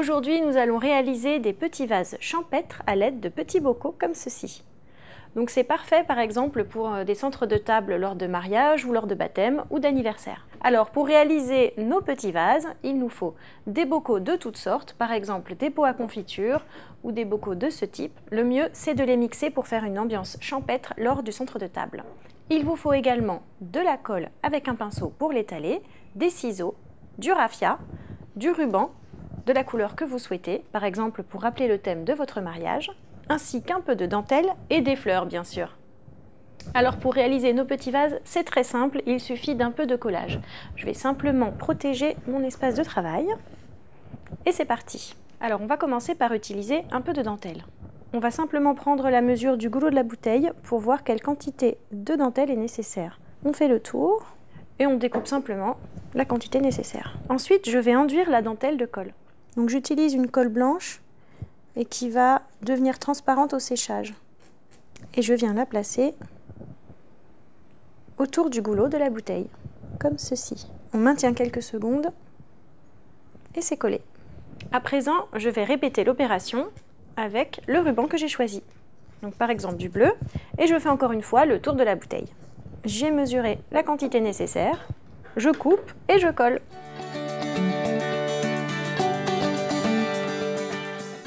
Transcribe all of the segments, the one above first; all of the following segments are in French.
Aujourd'hui, nous allons réaliser des petits vases champêtres à l'aide de petits bocaux comme ceci. Donc c'est parfait par exemple pour des centres de table lors de mariage ou lors de baptême ou d'anniversaire. Alors pour réaliser nos petits vases, il nous faut des bocaux de toutes sortes, par exemple des pots à confiture ou des bocaux de ce type. Le mieux c'est de les mixer pour faire une ambiance champêtre lors du centre de table. Il vous faut également de la colle avec un pinceau pour l'étaler, des ciseaux, du raffia, du ruban, de la couleur que vous souhaitez, par exemple pour rappeler le thème de votre mariage, ainsi qu'un peu de dentelle et des fleurs bien sûr. Alors pour réaliser nos petits vases, c'est très simple, il suffit d'un peu de collage. Je vais simplement protéger mon espace de travail et c'est parti. Alors on va commencer par utiliser un peu de dentelle. On va simplement prendre la mesure du goulot de la bouteille pour voir quelle quantité de dentelle est nécessaire. On fait le tour et on découpe simplement la quantité nécessaire. Ensuite, je vais enduire la dentelle de colle. Donc j'utilise une colle blanche et qui va devenir transparente au séchage. Et je viens la placer autour du goulot de la bouteille, comme ceci. On maintient quelques secondes et c'est collé. À présent, je vais répéter l'opération avec le ruban que j'ai choisi. Donc par exemple du bleu, et je fais encore une fois le tour de la bouteille. J'ai mesuré la quantité nécessaire, je coupe et je colle.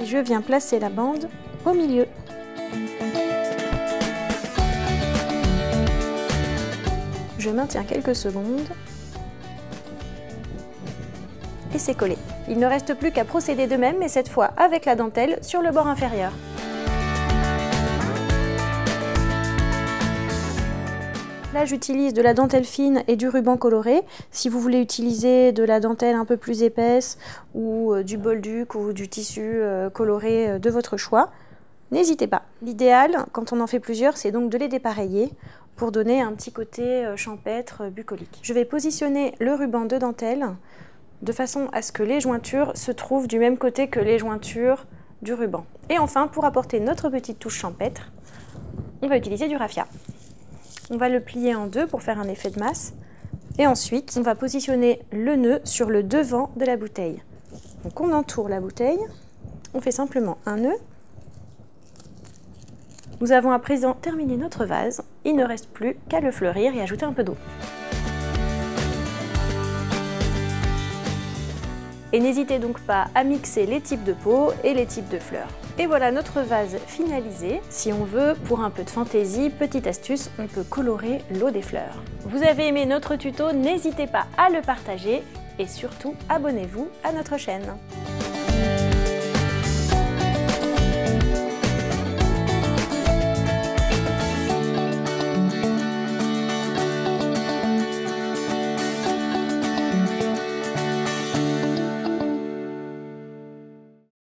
Je viens placer la bande au milieu. Je maintiens quelques secondes et c'est collé. Il ne reste plus qu'à procéder de même, mais cette fois avec la dentelle sur le bord inférieur. Là, j'utilise de la dentelle fine et du ruban coloré. Si vous voulez utiliser de la dentelle un peu plus épaisse ou du bolduc ou du tissu coloré de votre choix, n'hésitez pas. L'idéal, quand on en fait plusieurs, c'est donc de les dépareiller pour donner un petit côté champêtre, bucolique. Je vais positionner le ruban de dentelle de façon à ce que les jointures se trouvent du même côté que les jointures du ruban. Et enfin, pour apporter notre petite touche champêtre, on va utiliser du raffia. On va le plier en deux pour faire un effet de masse. Et ensuite, on va positionner le nœud sur le devant de la bouteille. Donc on entoure la bouteille, on fait simplement un nœud. Nous avons à présent terminé notre vase. Il ne reste plus qu'à le fleurir et ajouter un peu d'eau. Et n'hésitez donc pas à mixer les types de pots et les types de fleurs. Et voilà notre vase finalisé. Si on veut, pour un peu de fantaisie, petite astuce, on peut colorer l'eau des fleurs. Vous avez aimé notre tuto, n'hésitez pas à le partager et surtout abonnez-vous à notre chaîne.